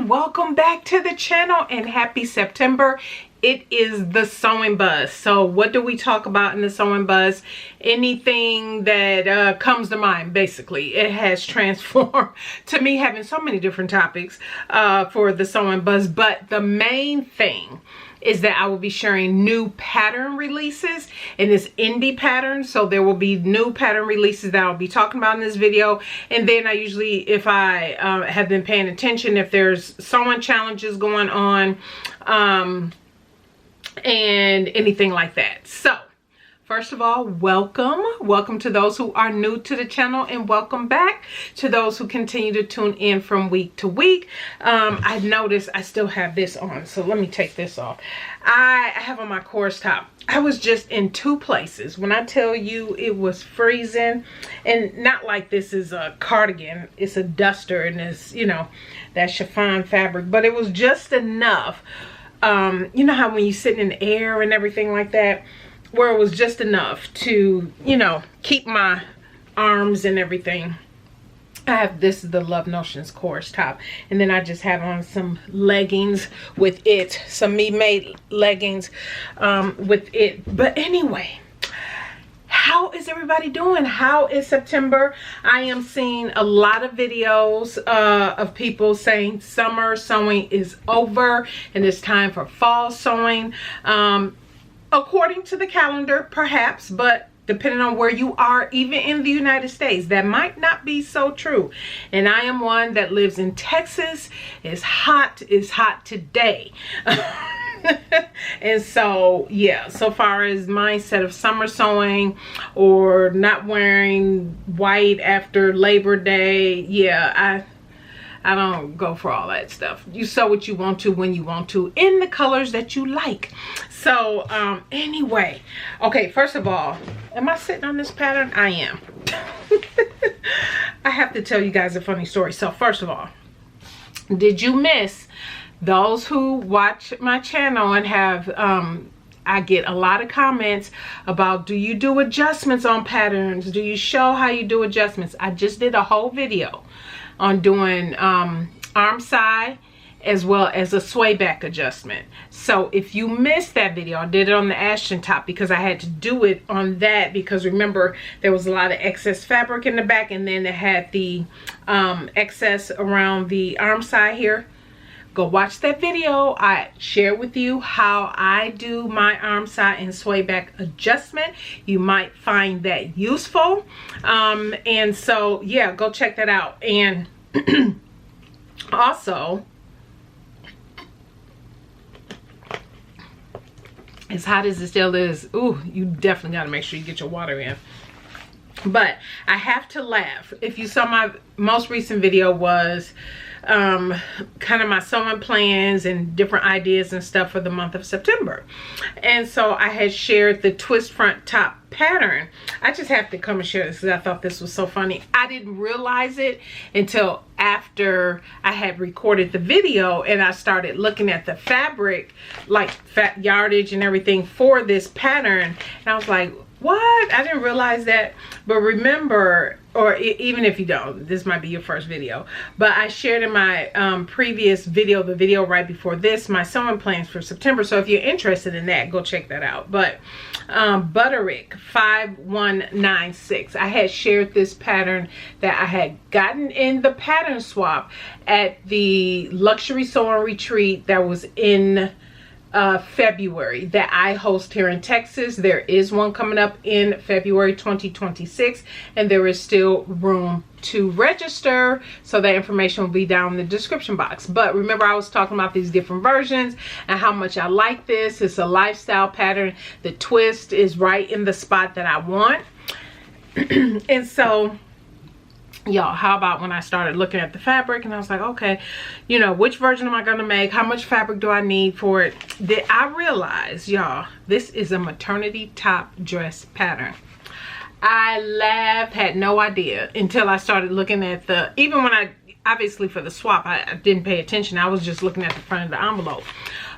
and welcome back to the channel and happy September. It is the sewing buzz. So what do we talk about in the sewing buzz? Anything that comes to mind, basically. It has transformed to me having so many different topics for the sewing buzz, but the main thing is that I will be sharing new pattern releases in this indie pattern. So there will be new pattern releases that I'll be talking about in this video. And then I usually, if I have been paying attention, if there's sewing challenges going on and anything like that. So first of all, welcome to those who are new to the channel, and welcome back to those who continue to tune in from week to week. I've noticed I still have this on, so let me take this off. I have on my course top. I was just in two places. When I tell you it was freezing, and not like this is a cardigan, it's a duster, and it's, you know, that chiffon fabric, but it was just enough. You know how when you're sitting in the air and everything like that, where it was just enough to, you know, keep my arms and everything. I have, this is the Love Notions course top, and then I just have on some leggings with it, some me-made leggings with it. But anyway, how is everybody doing? How is September? I am seeing a lot of videos of people saying summer sewing is over and it's time for fall sewing. According to the calendar, perhaps, but depending on where you are, even in the United States, that might not be so true. And I am one that lives in Texas. It's hot today. And so, yeah, so far as mindset of summer sewing or not wearing white after Labor Day, yeah, I don't go for all that stuff. You sew what you want to when you want to in the colors that you like. So anyway, okay, first of all, am I sitting on this pattern? I am. I have to tell you guys a funny story. So first of all, did you miss those who watch my channel and have I get a lot of comments about, do you do adjustments on patterns? Do you show how you do adjustments? I just did a whole video on doing arm side as well as a sway back adjustment. So if you missed that video, I did it on the Ashton top because I had to do it on that, because remember there was a lot of excess fabric in the back, and then it had the excess around the arm side here. Go watch that video. I share with you how I do my arm side and sway back adjustment. You might find that useful. And so, yeah, go check that out. And also, as hot as it still is, ooh, you definitely got to make sure you get your water in. But I have to laugh. If you saw my most recent video, was kind of my sewing plans and different ideas and stuff for the month of September. And so I had shared the twist front top pattern. I just have to come and share this because I thought this was so funny. I didn't realize it until after I had recorded the video and I started looking at the fabric, like yardage and everything for this pattern, and I was like, what? I didn't realize that. But remember, or even if you don't, this might be your first video, but I shared in my previous video, the video right before this, my sewing plans for September. So if you're interested in that, go check that out. But Butterick 5196, I had shared this pattern that I had gotten in the pattern swap at the luxury sewing retreat that was in February that I host here in Texas. There is one coming up in February 2026, and there is still room to register, so that information will be down in the description box. But remember, I was talking about these different versions and how much I like this. It's a lifestyle pattern. The twist is right in the spot that I want. And so, y'all, how about when I started looking at the fabric and I was like, okay, you know, which version am I gonna make? How much fabric do I need for it? That I realized, y'all, this is a maternity top dress pattern. I laughed, had no idea until I started looking at the, even when I, obviously for the swap, I didn't pay attention. I was just looking at the front of the envelope.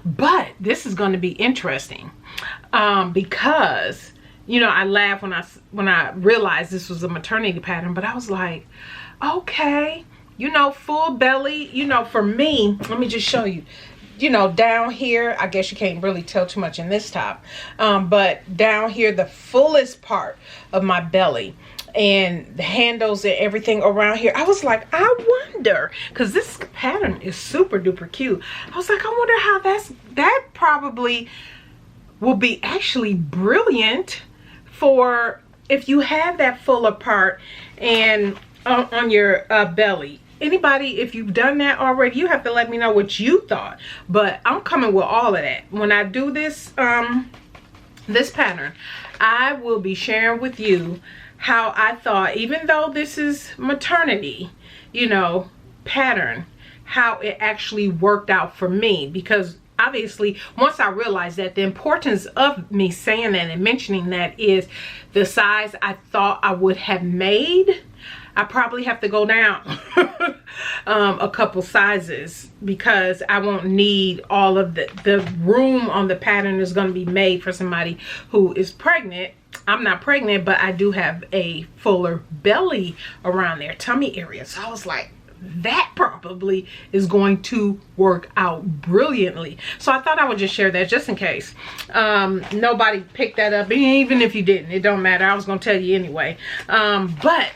But this is going to be interesting because, you know, I laughed when I realized this was a maternity pattern, but I was like, okay, you know, full belly. You know, for me, let me just show you. You know, down here, I guess you can't really tell too much in this top, but down here, the fullest part of my belly and the handles and everything around here, I was like, I wonder, because this pattern is super duper cute. I was like, I wonder how that probably will be actually brilliant for if you have that fuller part and on your belly. Anybody, if you've done that already, you have to let me know what you thought. But I'm coming with all of that. When I do this this pattern, I will be sharing with you how I thought, even though this is maternity, you know, pattern, how it actually worked out for me. Because obviously, once I realized that, the importance of me saying that and mentioning that is the size I thought I would have made, I probably have to go down a couple sizes, because I won't need all of the room on the pattern is going to be made for somebody who is pregnant. I'm not pregnant, but I do have a fuller belly around their tummy area. So I was like, that probably is going to work out brilliantly. So I thought I would just share that just in case nobody picked that up. And even if you didn't, it don't matter. I was going to tell you anyway. But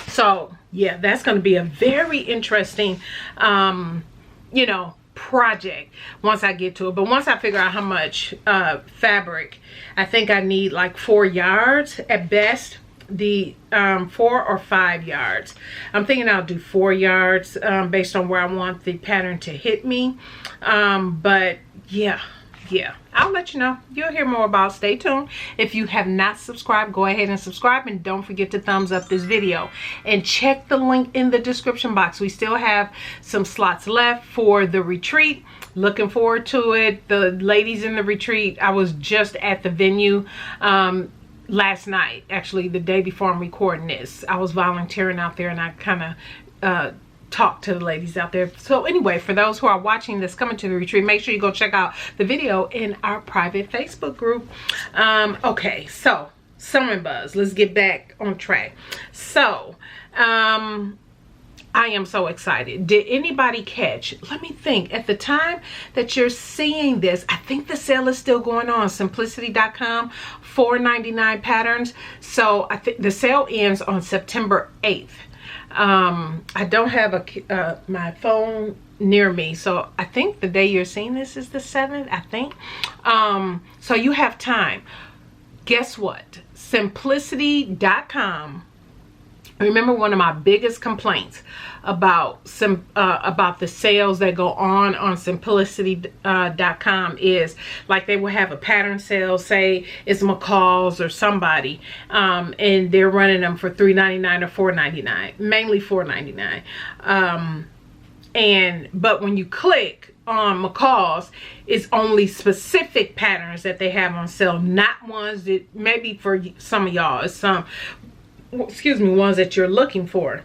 so yeah, that's going to be a very interesting you know, project once I get to it. But once I figure out how much fabric, I think I need like 4 yards at best. The 4 or 5 yards. I'm thinking I'll do 4 yards based on where I want the pattern to hit me. But yeah, I'll let you know. You'll hear more about it. Stay tuned. If you have not subscribed, go ahead and subscribe, and don't forget to thumbs up this video and check the link in the description box. We still have some slots left for the retreat. Looking forward to it. The ladies in the retreat, I was just at the venue last night, actually the day before I'm recording this. I was volunteering out there, and I kind of talk to the ladies out there. So anyway, for those who are watching this coming to the retreat, make sure you go check out the video in our private Facebook group. Okay, so Sewing Buzz, let's get back on track. So I am so excited. Did anybody catch, let me think, at the time that you're seeing this, I think the sale is still going on, simplicity.com, $4.99 patterns. So I think the sale ends on September 8th. I don't have my phone near me, so I think the day you're seeing this is the 7th, I think. So you have time. Guess what? Simplicity.com. Remember, one of my biggest complaints about the sales that go on simplicity.com is like they will have a pattern sale, say it's McCall's or somebody, and they're running them for $3.99 or $4.99, mainly $4.99. But when you click on McCall's, it's only specific patterns that they have on sale, not ones that maybe for some of y'all, it's some, excuse me, ones that you're looking for.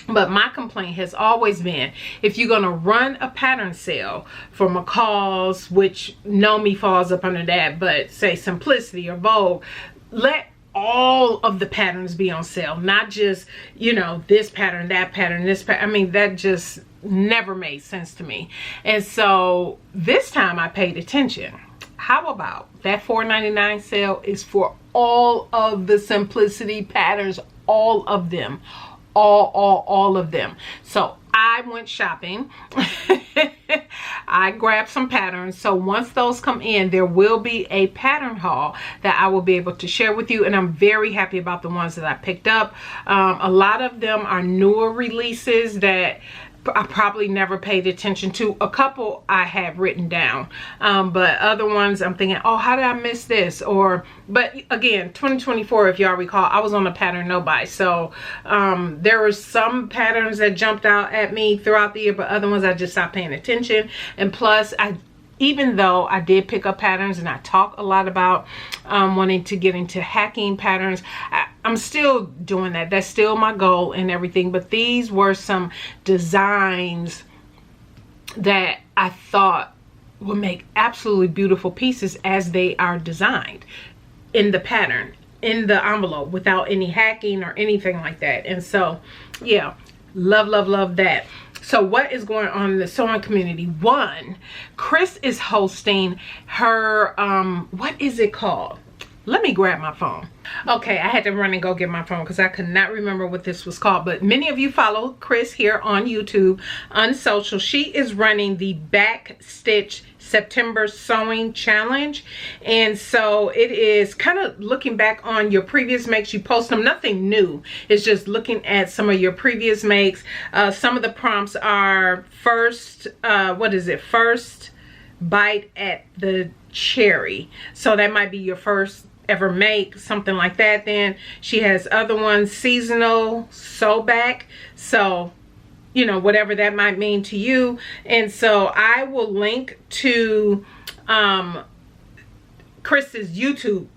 But my complaint has always been, if you're going to run a pattern sale for McCall's, which Nomi falls up under that, but say Simplicity or Vogue, let all of the patterns be on sale, not just, you know, this pattern, that pattern, this pattern. I mean, that just never made sense to me. And so this time I paid attention. How about that $4.99 sale is for all of the Simplicity patterns, all of them, all of them. So I went shopping. I grabbed some patterns. So once those come in, there will be a pattern haul that I will be able to share with you. And I'm very happy about the ones that I picked up. A lot of them are newer releases that I probably never paid attention to. A couple I have written down, but other ones I'm thinking, oh, how did I miss this? Or, but again, 2024, if y'all recall, I was on a pattern no buy. So there were some patterns that jumped out at me throughout the year, but other ones I just stopped paying attention. And plus, even though I did pick up patterns and I talk a lot about wanting to get into hacking patterns, I'm still doing that. That's still my goal and everything. But these were some designs that I thought would make absolutely beautiful pieces as they are designed in the pattern. in the envelope without any hacking or anything like that. And so yeah, love that. So what is going on in the sewing community? One, Chris is hosting her what is it called? Let me grab my phone. Okay, I had to run and go get my phone because I could not remember what this was called. But many of you follow Chris here on YouTube, on social. She is running the Back Stitch September Sewing Challenge. And so it is kind of looking back on your previous makes. You post them, nothing new. It's just looking at some of your previous makes. Some of the prompts are first, first bite at the cherry. So that might be your first ever make, something like that. Then she has other ones, seasonal, sew back. So, you know, whatever that might mean to you. And so I will link to Chris's YouTube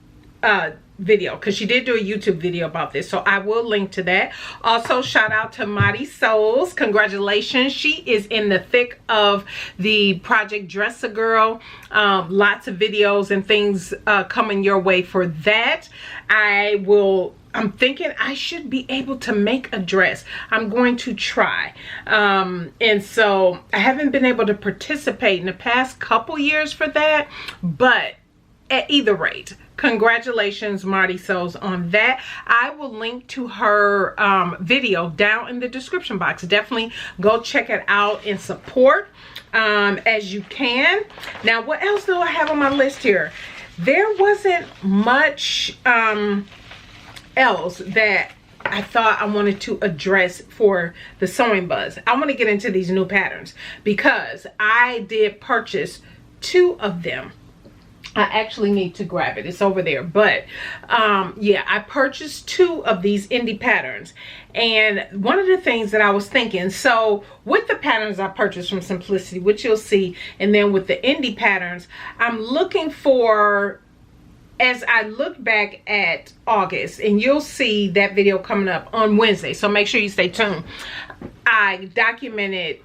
video, because she did do a YouTube video about this, so I will link to that. Also, shout out to Mighty Souls. Congratulations, she is in the thick of the Project Dress a Girl. Lots of videos and things coming your way for that. I'm thinking I should be able to make a dress. I'm going to try. And so I haven't been able to participate in the past couple years for that, but at either rate, congratulations, Marty Souls, on that. I will link to her video down in the description box. Definitely go check it out and support as you can. Now, what else do I have on my list here? There wasn't much else that I thought I wanted to address for the sewing buzz. I want to get into these new patterns because I did purchase 2 of them. I actually need to grab it. It's over there. But yeah, I purchased 2 of these indie patterns. And one of the things that I was thinking, so with the patterns I purchased from Simplicity, which you'll see, and then with the indie patterns, I'm looking for, as I look back at August, and you'll see that video coming up on Wednesday, so make sure you stay tuned. I documented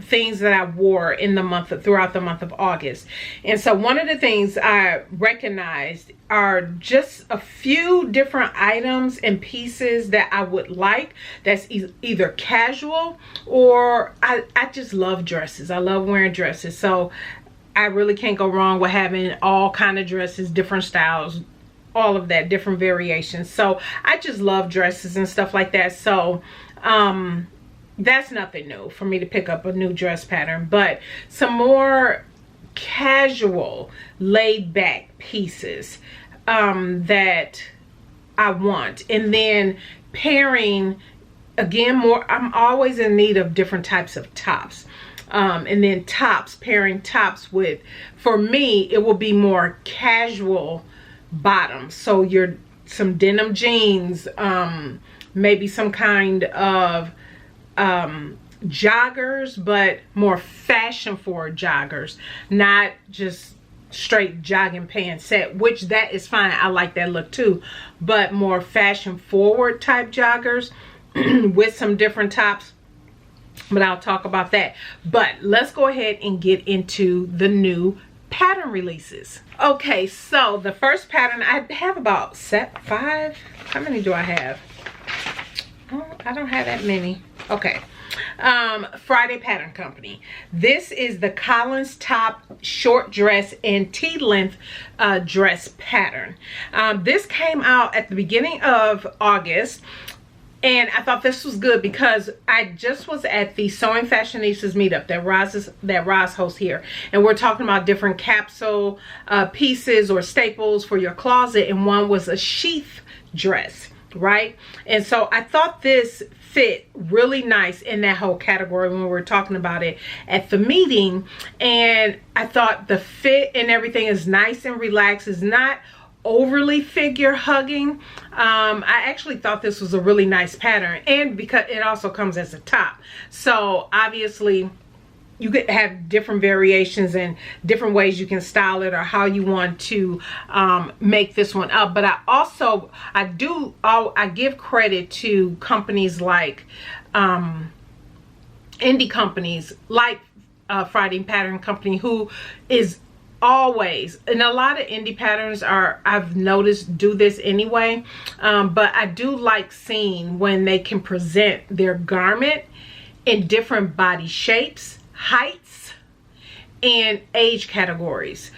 things that I wore in the throughout the month of August. And so one of the things I recognized are just a few different items and pieces that I would like that's either casual or I just love dresses. I love wearing dresses. So I really can't go wrong with having all kind of dresses, different styles, all of that, different variations. So I just love dresses and stuff like that. So that's nothing new for me to pick up a new dress pattern, but some more casual, laid back pieces that I want. And then pairing, again, more, I'm always in need of different types of tops. And then tops, pairing tops with, for me, it will be more casual bottoms. So some denim jeans, maybe some kind of joggers, but more fashion forward joggers, not just straight jogging pants set, which that is fine. I like that look too, but more fashion forward type joggers with some different tops. But I'll talk about that. But let's go ahead and get into the new pattern releases. Okay, so the first pattern, I have about 5. How many do I have? Oh, I don't have that many. Okay. Friday Pattern Company. This is the Collins top short dress and T-length dress pattern. This came out at the beginning of August. And I thought this was good because I just was at the Sewing Fashionistas meetup that Roz hosts here. And we're talking about different capsule pieces or staples for your closet. And one was a sheath dress, right? And so I thought this fit really nice in that whole category when we were talking about it at the meeting. And I thought the fit and everything is nice and relaxed. It's not overly figure hugging. I actually thought this was a really nice pattern, and because it also comes as a top, so obviously you could have different variations and different ways you can style it or how you want to make this one up. But I give credit to companies like indie companies like Friday Pattern Company, who is always, and a lot of indie patterns are, I've noticed, do this anyway, but I do like seeing when they can present their garment in different body shapes, heights, and age categories,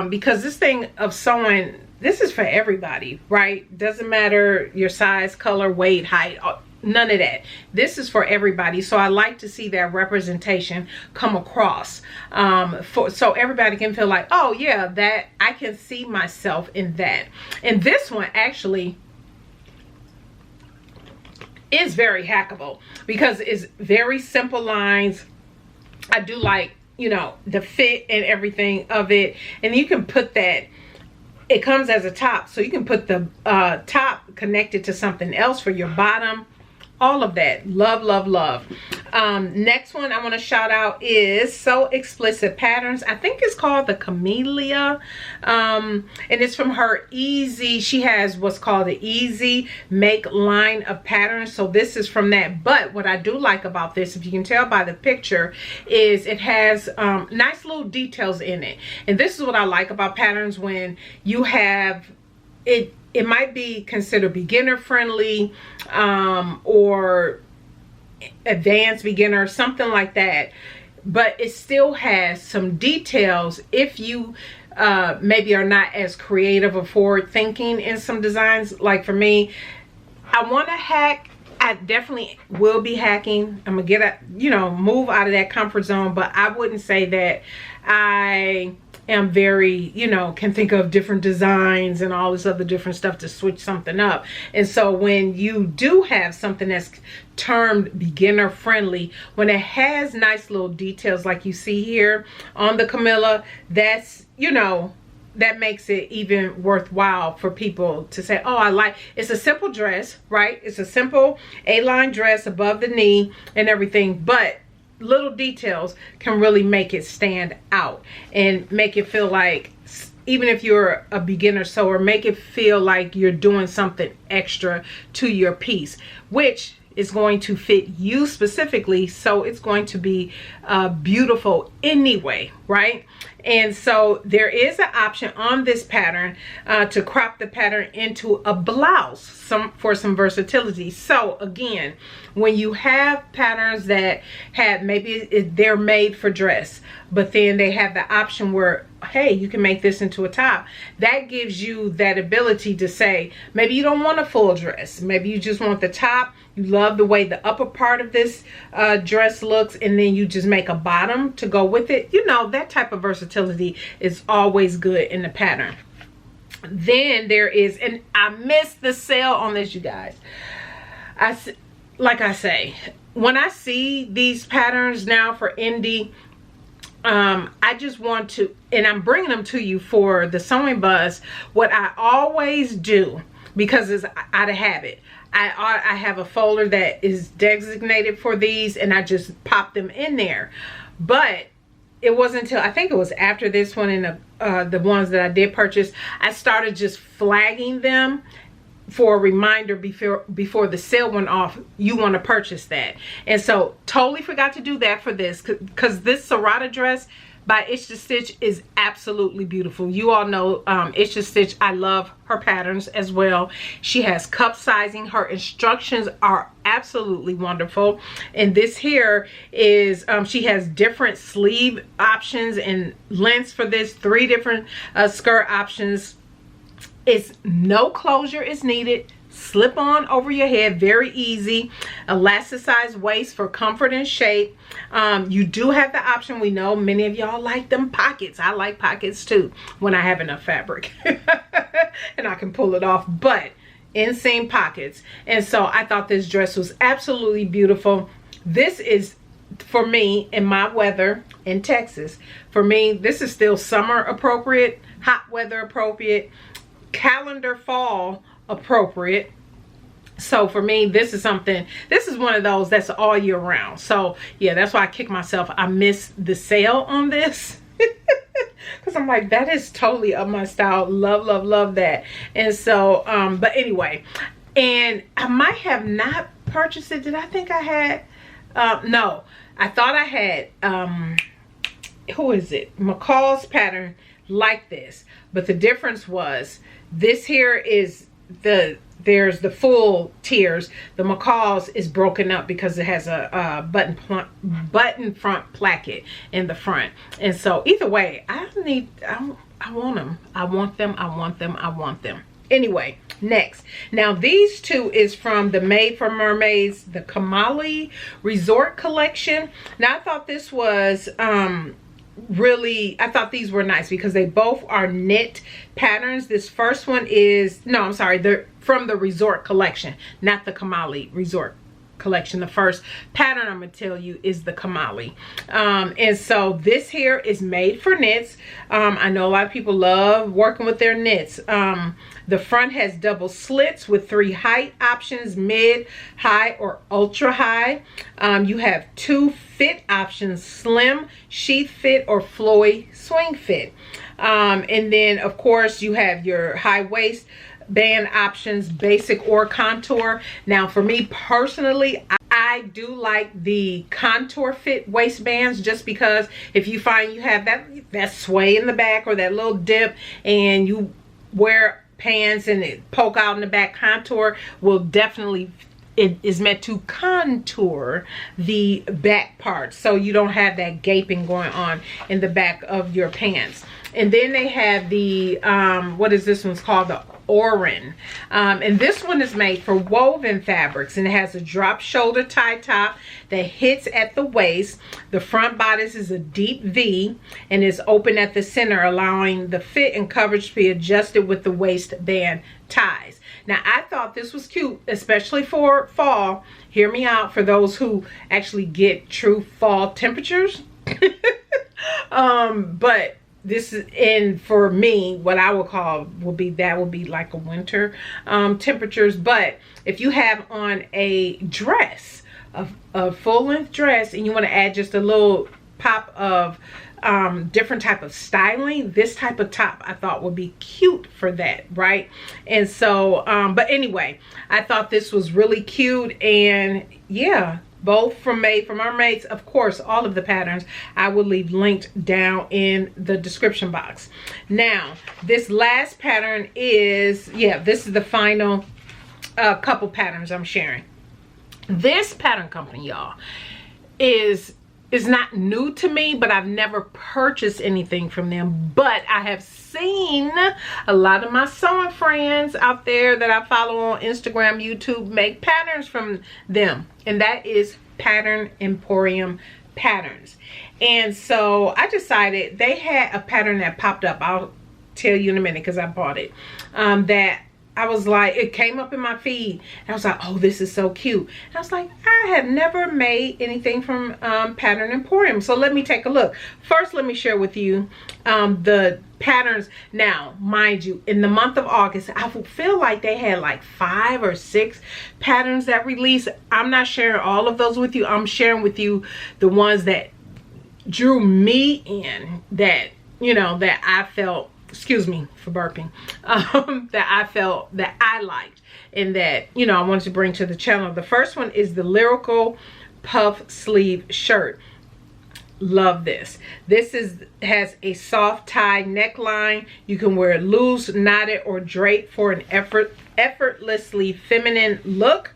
because this thing of sewing, this is for everybody, right? Doesn't matter your size, color, weight, height, none of that. This is for everybody. So I like to see that representation come across, so everybody can feel like, oh yeah, that I can see myself in that. And this one actually is very hackable because it's very simple lines. I do like, you know, the fit and everything of it. And you can put that, it comes as a top, so you can put the top connected to something else for your bottom. All of that. Love, love, love. Next one I want to shout out is So Explicit Patterns. I think it's called the Camellia. And it's from her Easy. She has what's called the Easy Make line of patterns. So this is from that. But what I do like about this, if you can tell by the picture, is it has nice little details in it. And this is what I like about patterns, when you have it. It might be considered beginner friendly, or advanced beginner, something like that, but it still has some details if you maybe are not as creative or forward thinking in some designs. Like for me, I want to hack. I definitely will be hacking. I'm gonna get a, you know, move out of that comfort zone, but I wouldn't say that I am very, you know, can think of different designs and all this other different stuff to switch something up. And so when you do have something that's termed beginner friendly, when it has nice little details like you see here on the Camilla, that's, you know, that makes it even worthwhile for people to say, oh, I like, it's a simple dress, right? It's a simple A-line dress above the knee and everything, but little details can really make it stand out and make it feel like, even if you're a beginner sewer, make it feel like you're doing something extra to your piece, which is going to fit you specifically, so it's going to be beautiful anyway, right? And so there is an option on this pattern to crop the pattern into a blouse for some versatility. So again, when you have patterns that have, maybe they're made for dress, but then they have the option where, hey, you can make this into a top. That gives you that ability to say, maybe you don't want a full dress, maybe you just want the top. You love the way the upper part of this dress looks, and then you just make a bottom to go with it. You know, that type of versatility is always good in the pattern. Then there is, and I missed the sale on this, you guys. Like I say, when I see these patterns now for indie, I just want to, and I'm bringing them to you for the sewing buzz. What I always do, because it's out of habit, I have a folder that is designated for these, and I just pop them in there. But it wasn't until, I think it was after this one and the ones that I did purchase, I started just flagging them for a reminder before the sale went off, you want to purchase that. And so totally forgot to do that for this, because this Sorata dress by Itch to Stitch is absolutely beautiful. You all know Itch to Stitch, I love her patterns as well. She has cup sizing. Her instructions are absolutely wonderful. And this here is, she has different sleeve options and lengths for this, 3 different skirt options. It's no closure is needed. Slip on over your head, very easy. Elasticized waist for comfort and shape. You do have the option, we know many of y'all like them pockets. I like pockets too when I have enough fabric and I can pull it off, but inseam pockets. And so I thought this dress was absolutely beautiful. This is, for me, in my weather in Texas, for me, this is still summer appropriate, hot weather appropriate, calendar fall appropriate. So for me, this is something, this is one of those that's all year round. So yeah, that's why I kick myself. I missed the sale on this because I'm like, that is totally up my style. Love, love, love that. And so but anyway, and I might have not purchased it. Did I think I had no, I thought I had who is it, McCall's pattern like this, but the difference was this here is there's the full tiers. The McCall's is broken up because it has a button front placket in the front. And so either way, I want them. I want them. I want them. I want them. Anyway, next. Now these two is from the Made for Mermaids, the Kamali Resort collection. Now I thought this was really, I thought these were nice because they both are knit patterns. This first one is, no, I'm sorry, they're from the Resort collection, not the Kamali Resort collection. The first pattern I'm gonna tell you is the Kamali. And so this here is made for knits. I know a lot of people love working with their knits. The front has double slits with 3 height options, mid, high, or ultra high. You have 2 fit options, slim, sheath fit, or flowy swing fit. And then of course you have your high waist band options, basic or contour. Now for me personally, I do like the contour fit waistbands, just because if you find you have that sway in the back or that little dip and you wear pants and it poke out in the back, contour will definitely, it is meant to contour the back part so you don't have that gaping going on in the back of your pants. And then they have the what is this one's called, the Orin, and this one is made for woven fabrics, and it has a drop shoulder tie top that hits at the waist. The front bodice is a deep V and is open at the center, allowing the fit and coverage to be adjusted with the waistband ties. Now I thought this was cute, especially for fall. Hear me out, for those who actually get true fall temperatures. But this is, and for me, what I would call would be like a winter temperatures. But if you have on a dress, a full-length dress, and you want to add just a little pop of different type of styling, this type of top I thought would be cute for that, right? And so but anyway, I thought this was really cute. And yeah, both from Made for Mermaids. Of course, all of the patterns I will leave linked down in the description box. Now this last pattern is, yeah, this is the final couple patterns I'm sharing. This pattern company, y'all, is not new to me, but I've never purchased anything from them. But I have seen a lot of my sewing friends out there that I follow on Instagram, YouTube, make patterns from them. And that is Pattern Emporium Patterns. And so I decided, they had a pattern that popped up. I'll tell you in a minute because I bought it. That I was like, it came up in my feed and I was like, oh, this is so cute. And I was like, I have never made anything from Pattern Emporium. So let me take a look. First, let me share with you the patterns. Now, mind you, in the month of August, I feel like they had like 5 or 6 patterns that released. I'm not sharing all of those with you. I'm sharing with you the ones that drew me in, that, you know, that I felt, excuse me for burping, that I felt that I liked and that, you know, I wanted to bring to the channel. The first one is the Lyrical Puff Sleeve Shirt. Love this. This has a soft tie neckline. You can wear it loose, knotted, or draped for an effortlessly feminine look.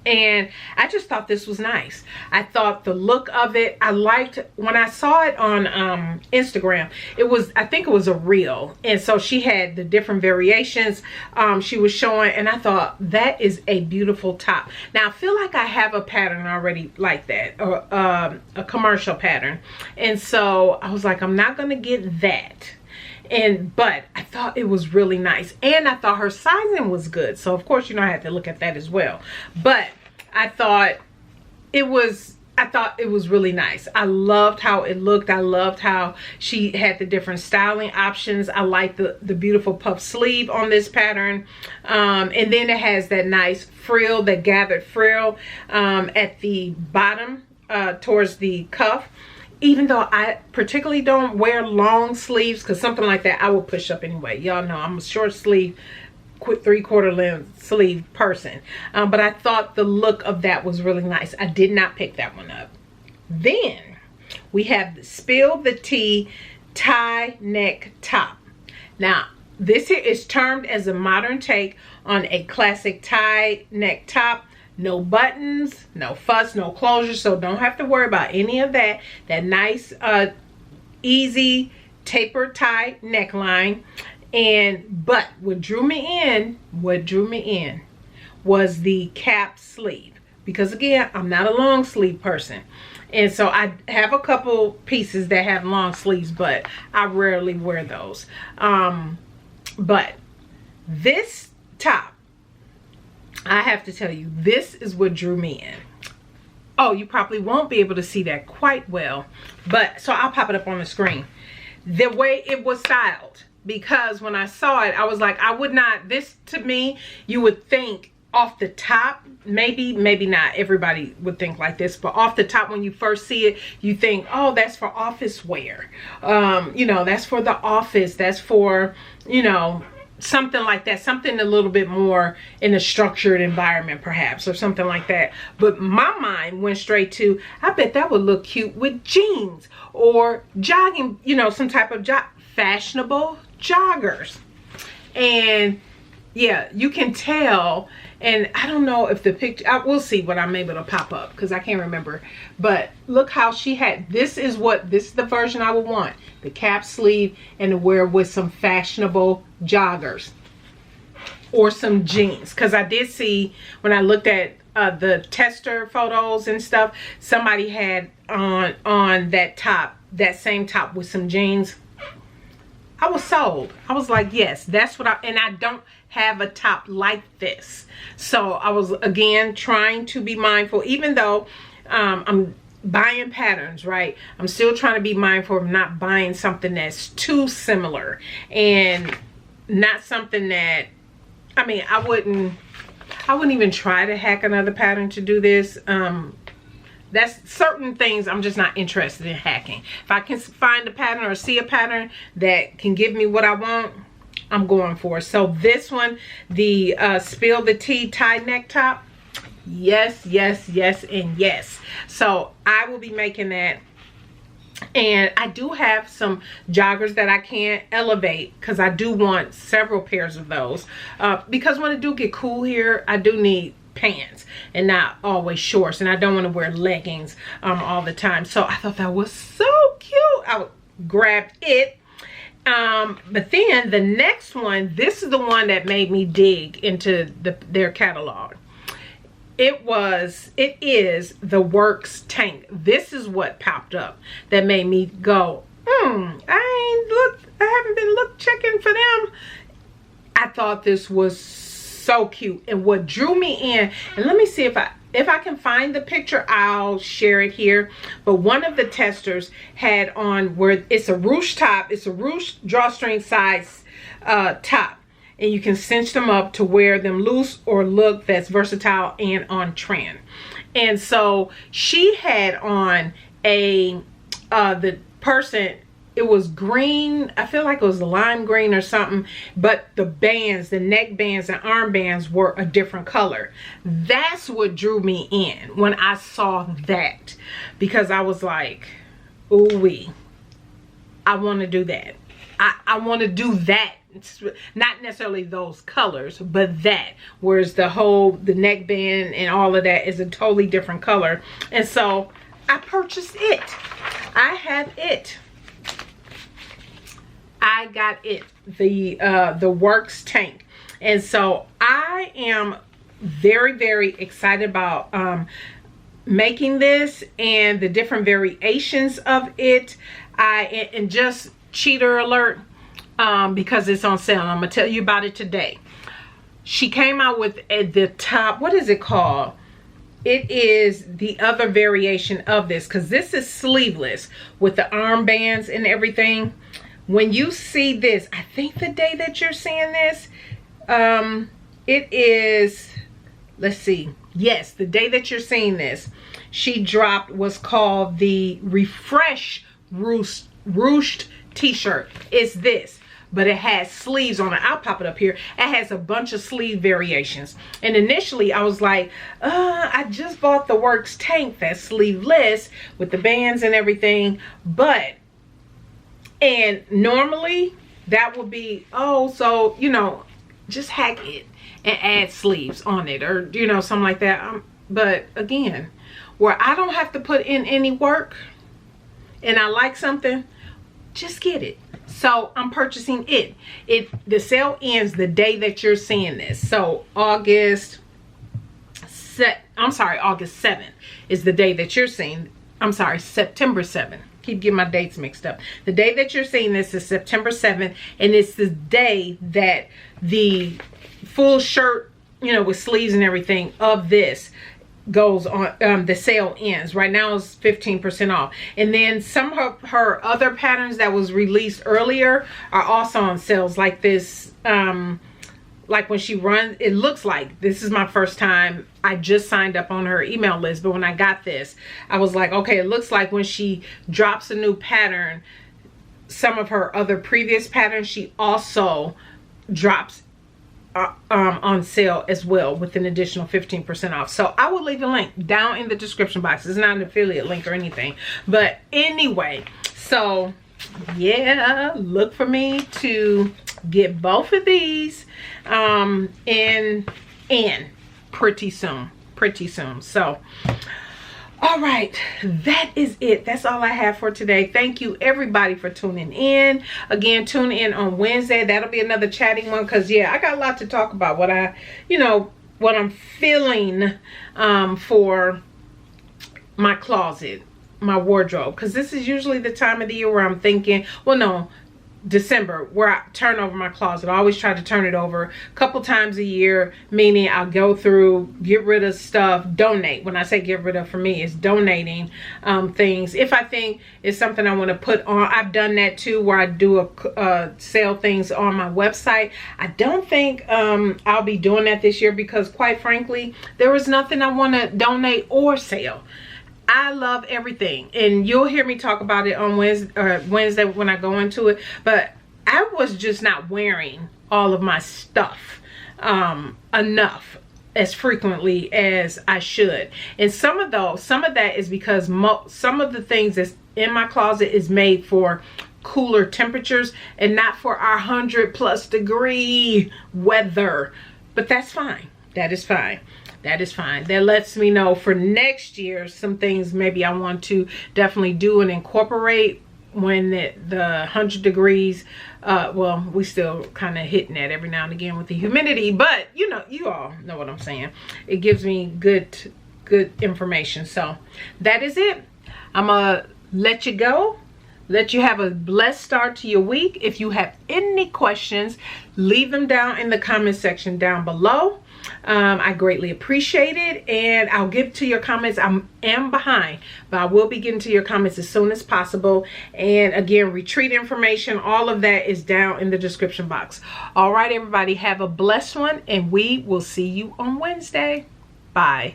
And I just thought this was nice. I thought the look of it, I liked when I saw it on Instagram. It was, I think it was a reel, and so she had the different variations she was showing, and I thought that is a beautiful top. Now I feel like I have a pattern already like that, or a commercial pattern, and so I was like, I'm not gonna get that. But I thought it was really nice, and I thought her sizing was good, so of course, you know, I had to look at that as well. But I thought it was really nice. I loved how it looked. I loved how she had the different styling options. I like the beautiful puff sleeve on this pattern, and then it has that nice frill, that gathered frill at the bottom towards the cuff. Even though I particularly don't wear long sleeves, because something like that I will push up anyway. Y'all know I'm a short sleeve, 3/4 length sleeve person. But I thought the look of that was really nice. I did not pick that one up. Then we have the Spill the Tea tie neck top. Now, this here is termed as a modern take on a classic tie neck top. No buttons, no fuss, no closure, so don't have to worry about any of that. That nice, easy taper tie neckline. But what drew me in was the cap sleeve, because again, I'm not a long sleeve person, and so I have a couple pieces that have long sleeves, but I rarely wear those. But this top, I have to tell you, this is what drew me in. Oh, you probably won't be able to see that quite well, but so I'll pop it up on the screen. The way it was styled, because when I saw it, I was like, I would not, this to me, you would think off the top, maybe not everybody would think like this, but off the top when you first see it, you think, oh, that's for office wear. You know, that's for the office, that's for, you know, something like that, something a little bit more in a structured environment perhaps, or something like that. But my mind went straight to, I bet that would look cute with jeans or jogging, you know, some type of fashionable joggers. And yeah, you can tell, and I don't know if the picture, I will see what I'm able to pop up because I can't remember, but look how she had, this is the version I would want, the cap sleeve and to wear with some fashionable joggers or some jeans. Because I did see when I looked at the tester photos and stuff, somebody had on that top, that same top with some jeans. I was sold. I was like, yes, that's what and I don't have a top like this. So I was, again, trying to be mindful, even though I'm buying patterns, right? I'm still trying to be mindful of not buying something that's too similar, and not something that, I mean, I wouldn't even try to hack another pattern to do this. That's certain things I'm just not interested in hacking. If I can find a pattern or see a pattern that can give me what I want, I'm going for it. So this one, the Spill the Tea tie neck top, yes, yes, yes, and yes. So I will be making that. And I do have some joggers that I can't elevate because I do want several pairs of those. Because when it do get cool here, I do need pants and not always shorts, and I don't want to wear leggings all the time. So I thought that was so cute. I grabbed it. But then the next one, this is the one that made me dig into their catalog. It is the Works tank. This is what popped up that made me go, I haven't been checking for them. I thought this was so cute, and what drew me in, and let me see if I can find the picture, I'll share it here. But one of the testers had on, where it's a ruche top, it's a ruche drawstring size top, and you can cinch them up to wear them loose or look that's versatile and on trend. And so she had on the person, it was green, I feel like it was lime green or something, but the bands, the neck bands and arm bands were a different color. That's what drew me in when I saw that, because I was like, ooh-wee, I want to do that. I want to do that. It's not necessarily those colors, but that, whereas the neck band and all of that is a totally different color. And so I purchased it. I have it. I got it, the Works tank. And so I am very, very excited about making this and the different variations of it. And just cheater alert, because it's on sale. I'm gonna tell you about it today. She came out with the top, what is it called? It is the other variation of this, because this is sleeveless with the armbands and everything. When you see this, I think the day that you're seeing this, it is, let's see, yes, the day that you're seeing this, she dropped what's called the Refresh Ruched t-shirt. It's this, but it has sleeves on it. I'll pop it up here. It has a bunch of sleeve variations. And initially I was like, I just bought the Works tank that's sleeveless with the bands and everything, but And normally that would be, oh, so, you know, just hack it and add sleeves on it, or, you know, something like that. But again, where I don't have to put in any work and I like something, just get it. So I'm purchasing it. The sale ends the day that you're seeing this. So August 7th is the day that you're seeing. I'm sorry, September 7th. Keep getting my dates mixed up. The day that you're seeing this is September 7th, and it's the day that the full shirt, you know, with sleeves and everything of this goes on. The sale ends. Right now it's 15% off. And then some of her other patterns that was released earlier are also on sales, like this, like when she runs, it looks like, this is my first time, I just signed up on her email list, but when I got this, I was like, okay, it looks like when she drops a new pattern, some of her other previous patterns, she also drops on sale as well with an additional 15% off. So I will leave a link down in the description box. It's not an affiliate link or anything, but anyway, so yeah, look for me to get both of these in pretty soon. So all right, that is it. That's all I have for today. Thank you everybody for tuning in. Again, tune in on Wednesday. That'll be another chatting one, because yeah, I got a lot to talk about. What I'm feeling for my closet, my wardrobe, because this is usually the time of the year where I'm thinking, well, no, December, where I turn over my closet. I always try to turn it over a couple times a year, meaning I'll go through, get rid of stuff, donate. When I say get rid of, for me, it's donating things. If I think it's something I want to put on, I've done that too, where I do sell things on my website. I don't think I'll be doing that this year, because quite frankly, there was nothing I want to donate or sell. I love everything, and you'll hear me talk about it on Wednesday when I go into it, but I was just not wearing all of my stuff enough as frequently as I should. And some of that is because some of the things that's in my closet is made for cooler temperatures and not for our 100+ degree weather, but that's fine. That is fine. That is fine. That lets me know for next year some things maybe I want to definitely do and incorporate when the 100 degrees. Well, we still kind of hitting that every now and again with the humidity, but you know, you all know what I'm saying. It gives me good information. So that is it. I'm gonna let you go. Let you have a blessed start to your week. If you have any questions, leave them down in the comment section down below. I greatly appreciate it, and I'll get to your comments. I am behind, but I will be getting to your comments as soon as possible. And again, retreat information, all of that is down in the description box. All right, everybody, have a blessed one, and we will see you on Wednesday. Bye.